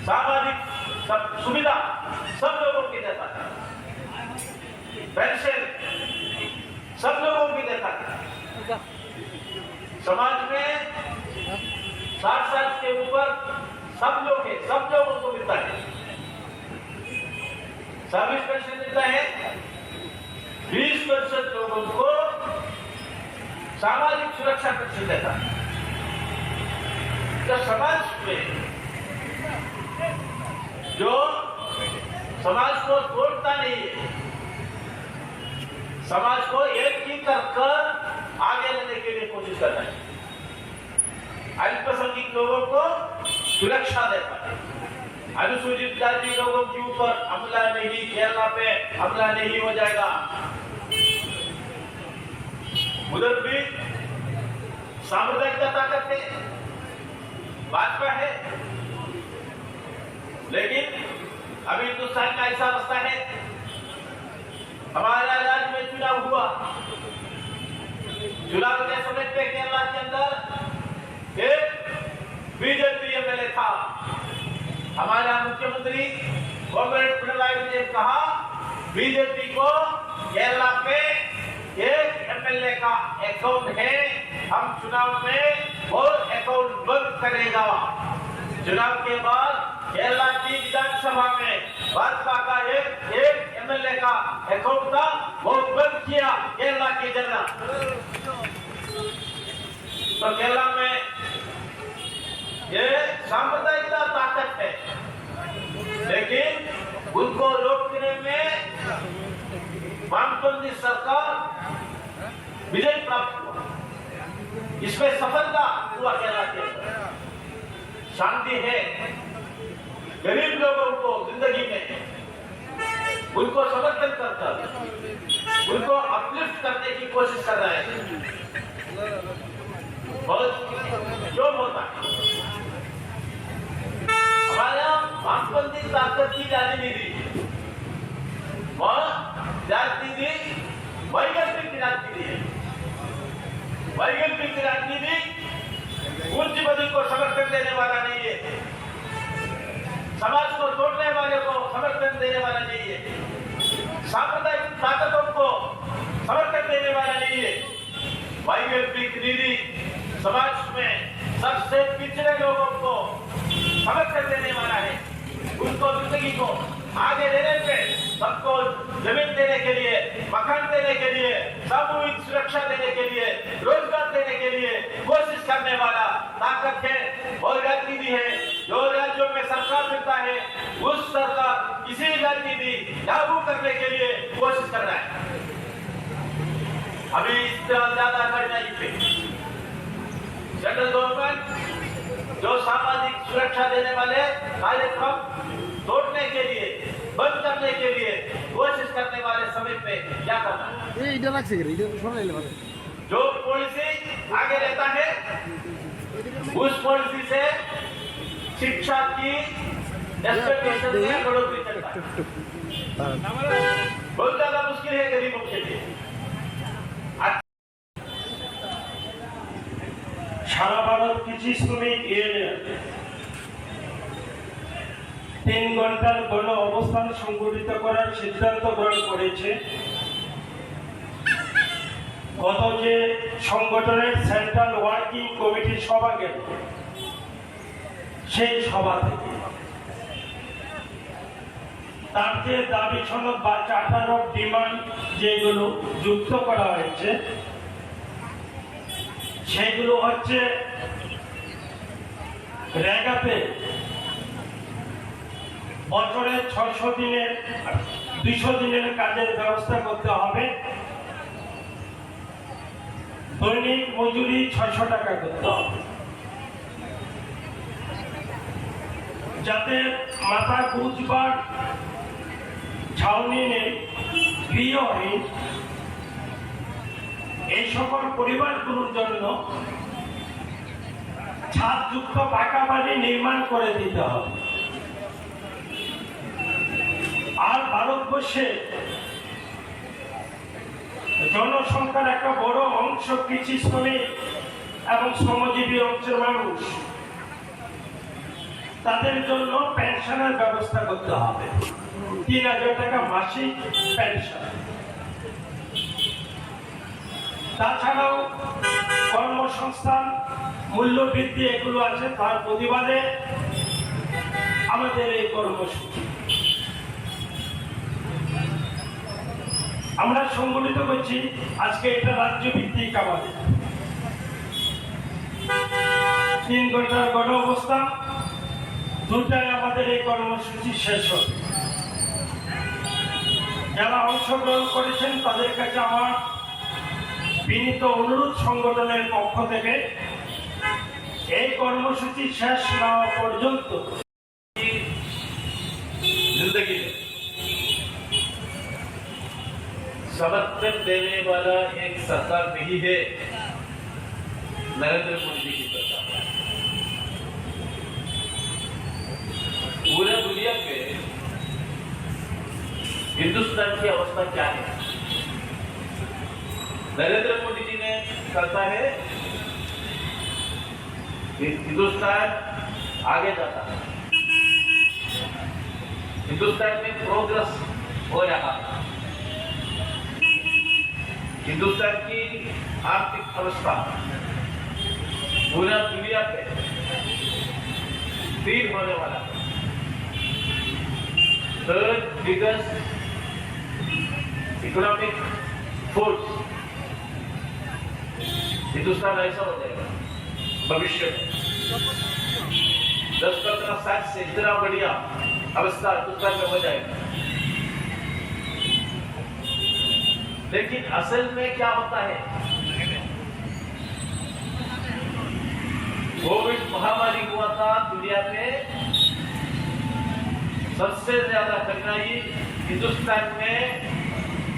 सामाजिक सब सुविधा सब लोगों की देता है, पेंशन सब लोगों की देता है। समाज में 60 साल के ऊपर सब लोग हैं, सब लोगों को मिलता है। सर्विस पेंशन मिलता है। 20% लोगों को सामाजिक सुरक्षा पेंशन देता है। तो समाज में जो समाज को तोड़ता नहीं है, समाज को एक ही कर आगे लेने के लिए कोशिश करता है, अल्पसंख्यक लोगों को सुरक्षा देता है, अनुसूचित जाति लोगों के ऊपर हमला नहीं, केरला पे हमला नहीं हो जाएगा। उधर भी सामुदायिक ताकत है, भाजपा है, लेकिन अभी हिंदुस्तान का ऐसा रास्ता है। हमारे राज्य में चुनाव हुआ, चुनाव के समय पे केरला के अंदर एक बीजेपी एमएलए था। हमारा मुख्यमंत्री कॉमरेड पिनराई ने कहा बीजेपी को केरला पे एक एमएलए का अकाउंट है, हम चुनाव में वो अकाउंट बंद करेगा। चुनाव के बाद केरला की विधानसभा में भाजपा का एक एमएलए का अकाउंट था, वो बंद किया केरला की जनता। तो केरला में ये सांप्रदायिक ताकत है, लेकिन उनको रोकने में वामपंथी सरकार विजय प्राप्त हुआ। इसमें सफलता हुआ केरला के अंदर। शांति है, गरीब लोगों को जिंदगी में उनको समर्थन करता है, उनको अपलिफ्ट करने की कोशिश कर रहा है। बहुत जो होता है हमारा वामपंथी ताकत की राजनीति वह राजनीति वैकल्पिक राजनीति है। वैकल्पिक राजनीति पूंजीपति को समर्थन देने वाला नहीं है, समाज को तोड़ने वाले को समर्थन देने वाला नहीं है, सांप्रदायिक ताकतों को समर्थन देने वाला नहीं है। वैकल्पिक नीति समाज में सबसे पिछड़े लोगों को समर्थन देने वाला है, उनको जिंदगी को आगे लेने पे, सबको जमीन देने के लिए, मकान देने के लिए, सामूहिक सुरक्षा देने के लिए, रोजगार देने के लिए कोशिश करने वाला ताकत है और राजनीति है। जो राज्यों में सरकार मिलता है उस सरकार इसी राजनीति लागू करने के लिए कोशिश कर रहा है। अभी इतना ज्यादा कठिनाई पे सेंट्रल गवर्नमेंट जो सामाजिक सुरक्षा देने वाले कार्यक्रम तोड़ने के लिए, बंद करने के लिए कोशिश करने वाले समय पे क्या करना है? जो पॉलिसी आगे रहता है उस पॉलिसी से शिक्षा की एक्सपेक्टेशन में बढ़ोतरी करता है। बहुत ज्यादा मुश्किल है गरीबों के लिए। সারা ভারত কৃষি শ্রমিক ইউনিয়ন 3 ঘন্টার গণ অবস্থান সংগঠিত করার সিদ্ধান্ত গ্রহণ করেছে। গত যে সংগঠনের সেন্ট্রাল ওয়ার্কিং কমিটির সভা গেল, সেই সভা থেকে তার যে দাবি সনদ বা চার্টার অফ ডিমান্ড যেগুলো যুক্ত করা হয়েছে সেগুলো হচ্ছে রেগাতে বছরে 600 দিনের 200 দিনের কাজের ব্যবস্থা করতে হবে, দৈনিক মজুরি 600 টাকা করতে হবে, যাতে মাথা গুঁজবার ছাউনি নেই, গৃহহীন এই সকল পরিবারগুলোর জন্য ছাদযুক্ত পাকা বাড়ি নির্মাণ করে দিতে হবে। আর ভারতবর্ষে জনসংখ্যার একটা বড় অংশ কৃষি শ্রমিক এবং শ্রমজীবী অংশের মানুষ। তাদের জন্য পেনশনের ব্যবস্থা করতে হবে, 3000 টাকা মাসিক পেনশন। তাছাড়াও কর্মসংস্থান, মূল্যবৃদ্ধি এগুলো আছে, তার প্রতিবাদে আমাদের এই কর্মসূচি। আমরা সংগঠিত করছি আজকে, এটা রাজ্য ভিত্তিক আমাদের 3 ঘন্টার গণ অবস্থান, 2টায় আমাদের এই কর্মসূচি শেষ হবে। যারা অংশগ্রহণ করেছেন তাদের কাছে আমার বিনীত অনুরোধ সংগঠনের পক্ষ থেকে, এই কর্মসূচি শেষ না হওয়া পর্যন্ত जिंदगी में समर्थन देने वाला एक सरकार नहीं है नरेंद्र मोदी की सरकार। पूरे दुनिया में हिंदुस्तान की अवस्था क्या है? नरेंद्र मोदी जी ने करता है, हिंदुस्तान आगे जाता है, हिंदुस्तान में प्रोग्रेस हो रहा है, हिंदुस्तान की आर्थिक अवस्था पूरा दुनिया पे स्थिर होने वाला है। Third biggest economic force Hindustan ऐसा हो जाएगा भविष्य में। 10-15 साल से इतना बढ़िया अवस्था हिंदुस्तान में हो जाएगी। लेकिन असल में क्या होता है? कोविड महामारी हुआ था दुनिया में, सबसे ज्यादा कठिनाई हिंदुस्तान में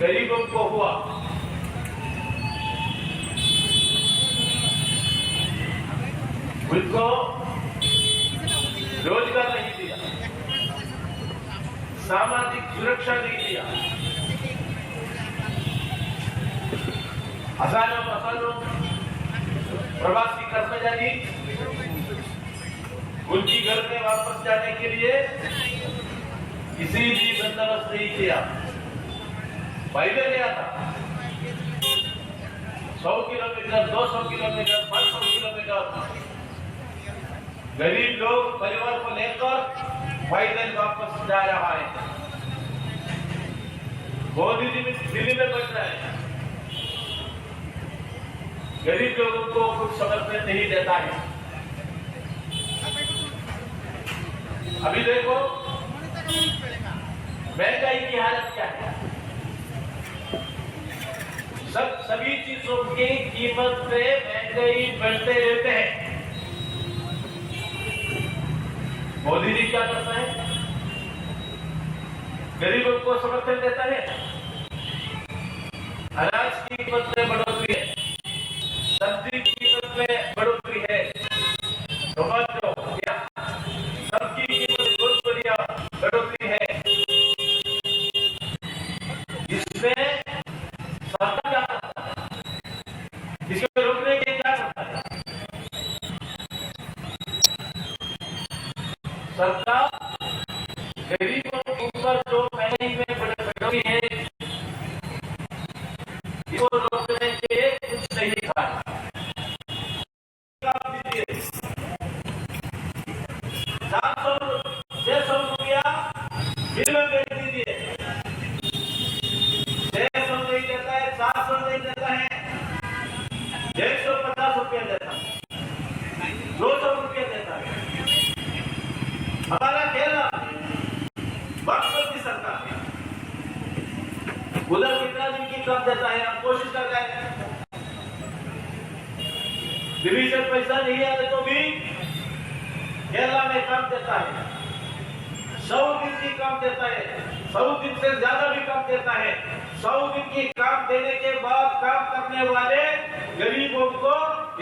गरीबों को हुआ। उनको रोजगार नहीं दिया, सामाजिक सुरक्षा नहीं दिया, हजारों प्रवासी कर्मचारी उनकी घर में वापस जाने के लिए किसी भी बंदोबस्त नहीं किया। पहले गया था 100 किलोमीटर, 200 किलोमीटर, 500 किलोमीटर गरीब लोग परिवार को लेकर पैदल वापस जा रहा है। मोदी जी दिल्ली में बैठ रहा है, गरीब लोगों को कुछ समर्थन नहीं देता है। अभी देखो महंगाई की हालत क्या है। सभी चीजों की कीमत पे महंगाई बढ़ते रहते हैं। मोदी जी क्या करता है? गरीबों को समर्थन देता है, अनाज की कीमत में बढ़ोतरी है, सब्जी की कीमत में बढ़ोतरी है, टमाटो या सबकी कीमत बहुत बढ़िया बढ़ोतरी है। इसमें सरकार क्या करता है? इसको रोकने के क्या करता है? सरकार गरीबों के ऊपर जो महंगाई में बढ़ोतरी है, इसको रोकने के कुछ नहीं था। 600 रुपया मिनिमम वेज दीजिए, 600 नहीं देता है, 400 नहीं देता है, 150 रुपया देता है, 200 रुपया देता है। हमारा केरला बागपत की सरकार है, उधर कितना दिन की कम देता है, हम कोशिश कर रहे हैं। डिवीजन पैसा नहीं है तो भी केरला में कम देता है, 100 दिन की कम देता है, 100 दिन से ज्यादा भी कम देता है। 100 दिन की काम देने के बाद काम करने वाले गरीबों को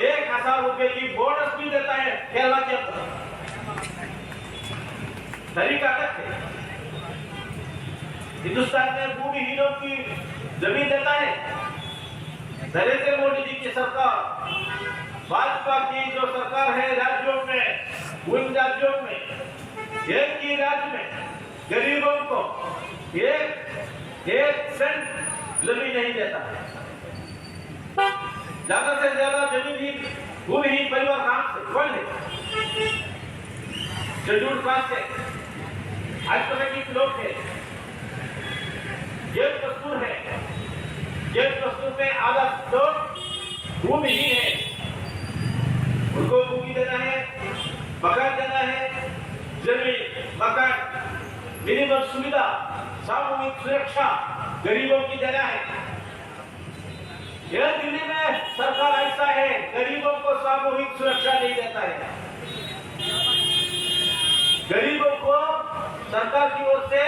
1000 रुपए की बोनस भी देता है केरला के अंदर। तरीका अलग है। हिंदुस्तान में भूमिहीनों की जमीन देता है। नरेंद्र मोदी जी की सरकार, भाजपा की जो सरकार है राज्यों में, उन राज्यों में एक ही राज्य में गरीबों को एक सेंट जमीन नहीं देता है। ज्यादा से ज्यादा जमीन ही भूमि ही परिवार कहां से कौन है? शेड्यूल क्लास से अल्पसंख्यक लोग है, ये दस्तूर है, ये दस्तूर में आधा लोग भूमि ही है, उनको भूमि देना है, मकान देना है, जमीन मकान मिनिमम सुविधा सामूहिक सुरक्षा गरीबों की देना है। यह दिल्ली में सरकार ऐसा है, गरीबों को सामूहिक सुरक्षा नहीं देता है। गरीबों को सरकार की ओर से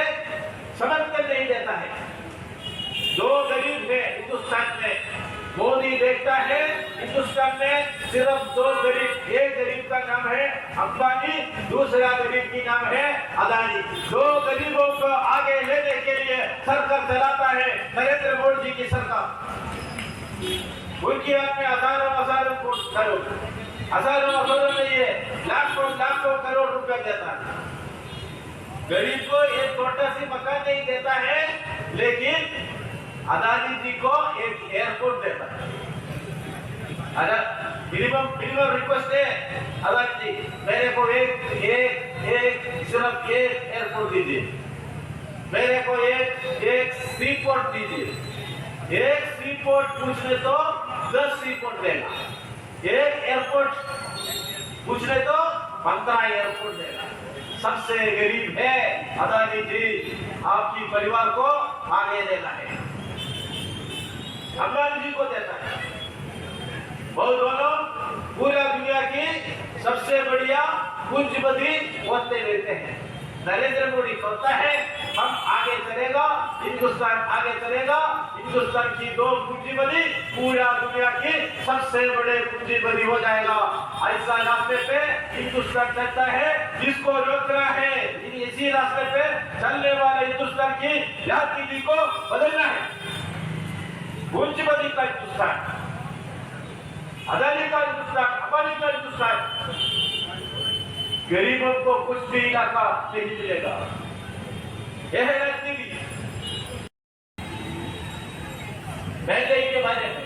समर्थन नहीं देता है। जो गरीब है हिंदुस्तान में, मोदी देखता है हिंदुस्तान में सिर्फ दो गरीब, एक गरीब का नाम है अंबानी, दूसरा गरीब की नाम है अदानी। दो गरीबों को आगे लेने के लिए सरकार चलाता है नरेंद्र मोदी जी की सरकार। उनकी हाथ में हजारों करोड़, हजारों नहीं है, लाखों करोड़ रुपए देता है। गरीब को एक छोटा सी मकान नहीं देता है, लेकिन अदानी जी को एक एयरपोर्ट देता है। मिनिमम रिक्वेस्ट है अदानी जी, मेरे को सिर्फ एक एयरपोर्ट दीजिए, मेरे को एक सी पोर्ट दीजिए। एक सी पोर्ट पूछने तो 10 सी पोर्ट देगा, एक एयरपोर्ट पूछने तो 15 एयरपोर्ट देगा। सबसे गरीब है अदानी जी, आपकी परिवार को आगे देना है, अंबानी जी को देता है। वो दोनों पूरा दुनिया की सबसे बढ़िया पूंजीपति होते रहते हैं। नरेंद्र मोदी कहता है हम आगे चलेगा, हिंदुस्तान आगे चलेगा, हिंदुस्तान की दो पूंजीपति पूरा दुनिया की सबसे बड़े पूंजीपति हो जाएगा। ऐसा रास्ते पे हिंदुस्तान चलता है, जिसको रोकना है इसी रास्ते पे चलने वाले हिंदुस्तान की नीति को बदलना है। पूंजीपति का हिंदुस्तान, अदानी का हिंदुस्तान, अंबानी का हिंदुस्तान, गरीबों को कुछ भी इलाका नहीं मिलेगा। यह है राजनीति। महंगाई के बारे में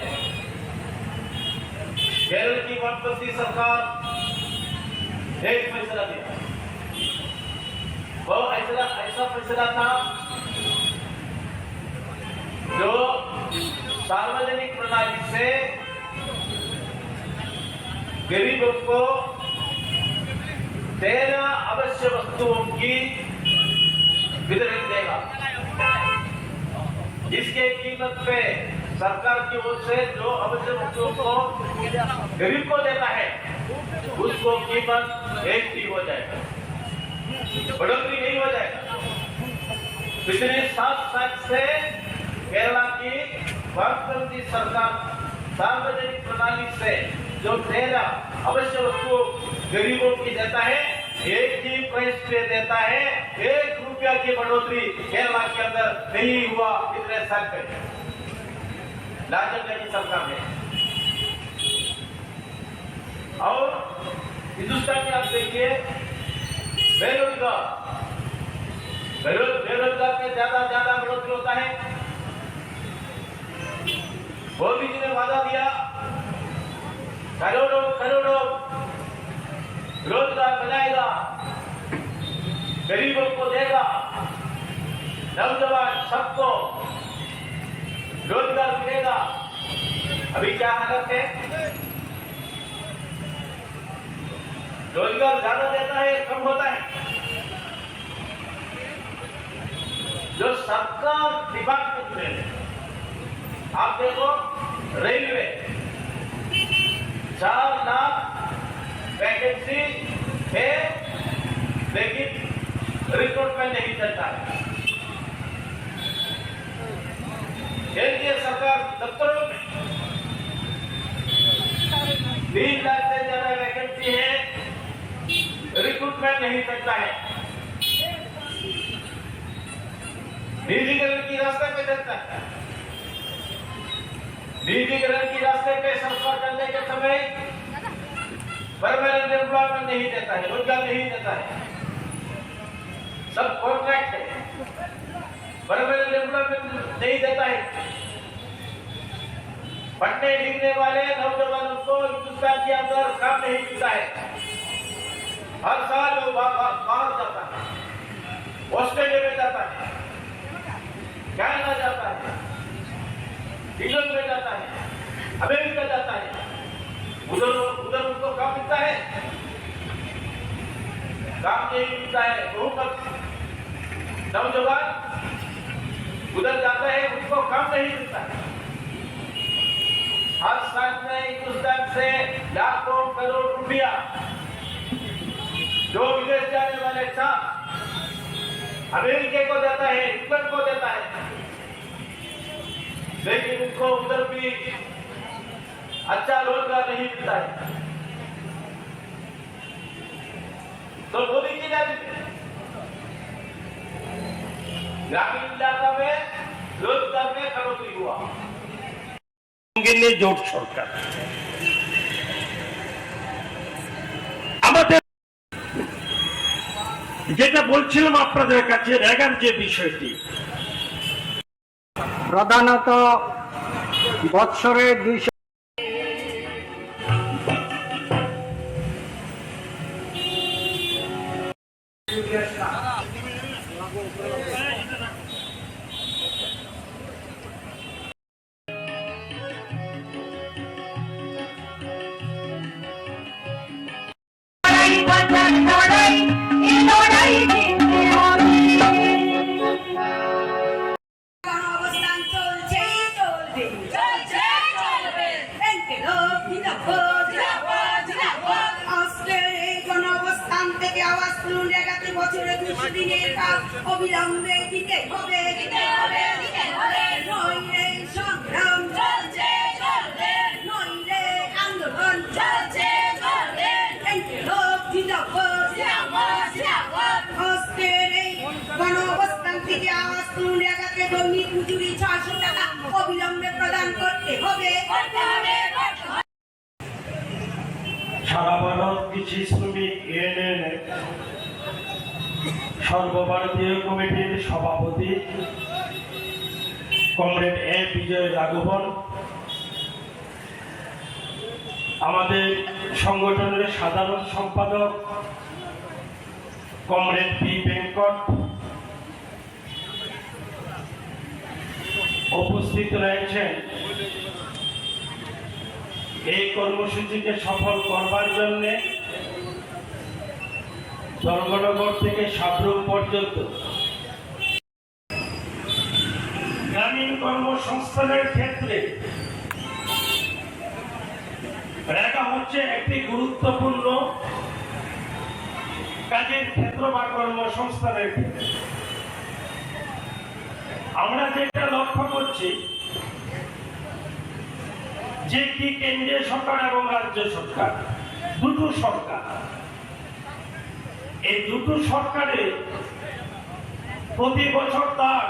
केरल की वामपंथी सरकार एक फैसला दिया। वो ऐसा फैसला था जो सार्वजनिक प्रणाली से गरीबों को 13 अवश्य वस्तुओं की वितरण देगा। इसके कीमत पे सरकार की ओर से जो अवश्य वस्तुओं को गरीब को देता है, उसको कीमत एक ही हो जाएगा, बढ़ोतरी नहीं हो जाएगा। पिछले 7 साल से केरला की वामपंथी सरकार सार्वजनिक प्रणाली से जो 13 अवश्य वस्तु गरीबों की देता है, एक ही प्राइस पे देता है। 1 रुपया की बढ़ोतरी केरला के अंदर नहीं हुआ इतने साल पे, लाजपत की सरकार में। और हिंदुस्तान में आप देखिए बेरोजगार में ज्यादा बढ़ोतरी होता है। मोदी जी ने वादा दिया करोड़ों रोजगार बनाएगा, गरीबों को देगा, नौजवान सबको रोजगार मिलेगा। अभी क्या हालत है? रोजगार ज्यादा देता है, कम होता है। जो सरकार डिपार्टमेंट में आप देखो, रेलवे 4 लाख वैकेंसी है, लेकिन रिक्रूटमेंट नहीं चलता है। केंद्रीय सरकार दफ्तरों में 3 लाख से ज्यादा वैकेंसी है, रिक्रूटमेंट नहीं चलता है। निजीकरण की रास्ते पे चलता है। निजीकरण की रास्ते पे सरकार चलने के समय परमानेंट एम्प्लॉयमेंट नहीं देता है, रोजगार नहीं देता है। सब कॉन्ट्रैक्ट है, बड़े बड़े डेवलपमेंट नहीं देता है। पढ़ने लिखने वाले नौजवानों को हिंदुस्तान के अंदर काम नहीं मिलता है। हर साल वो बाहर जाता है, ऑस्ट्रेलिया में जाता है, कनाडा जाता है, इंग्लैंड में जाता है, अमेरिका जाता है। उधर उनको काम मिलता है, काम नहीं मिलता है। बहुत नौजवान उधर जाता है, उनको काम नहीं मिलता है। हर साल में हिंदुस्तान से लाखों करोड़ रुपया जो विदेश जाने वाले था अमेरिका को देता है, इंग्लैंड को देता है, लेकिन उनको उधर भी अच्छा रोजगार नहीं मिलता है। तो मोदी जी ने ग्रामीण इलाका में रोजगार में बढ़ोतरी हुआ। জোট সরকার আমাদের যেটা বলছিলাম আপনাদের কাছে রেগার যে বিষয়টি প্রধানত বৎসরে 200 অবস্থান চলছে চলবে অবস্থান থেকে আওয়াজ তুলুন। 11 বছরে 200 দিনের কাজ অবিলম্বে দিতে হবে। নইলে সংগ্রাম চলছে নইলে আন্দোলন চলছে গণঅবস্থান থেকে আওয়াজ তুলুন। একাকে দৈনিক মজুরি 600 টাকা অবিলম্বে প্রদান করতে হবে। সারা ভারত কৃষি শ্রমিক ইউনিয়ন সর্বভারতীয় কমিটির সভাপতি কমরেড এ বিজয় রাঘবন, আমাদের সংগঠনের সাধারণ সম্পাদক কমরেড পি বেঙ্কট, উপস্থিত রয়েছেন এই কর্মসূচিকে সফল করবার জন্য জলগণগর থেকে সাবরুম পর্যন্ত গ্রামীণ কর্মসংস্থানের ক্ষেত্রে রেগা হচ্ছে একটি গুরুত্বপূর্ণ কাজের ক্ষেত্র বা কর্মসংস্থানের ক্ষেত্রে। আমরা যেটা লক্ষ্য করছি যে কি কেন্দ্রীয় সরকার এবং রাজ্য সরকার, দুটো সরকার, এই দুটো সরকারে প্রতি বছর তার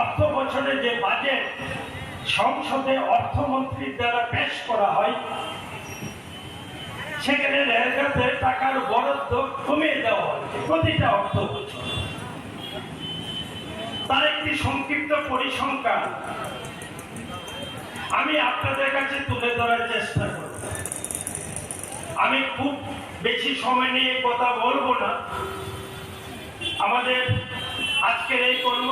অর্থ বছরে যে বাজেট সংসদে অর্থমন্ত্রীর দ্বারা পেশ করা হয়, সেখানে রেলগাতে টাকার বরাদ্দ কমিয়ে দেওয়া হচ্ছে প্রতিটা অর্থ বছর। তার একটি সংক্ষিপ্ত পরিসংখ্যান আমি আপনাদের কাছে তুলে ধরার চেষ্টা করব। আমি খুব বেশি সময় নিয়ে কথা বলবো না। আমাদের আজকের এই কর্ম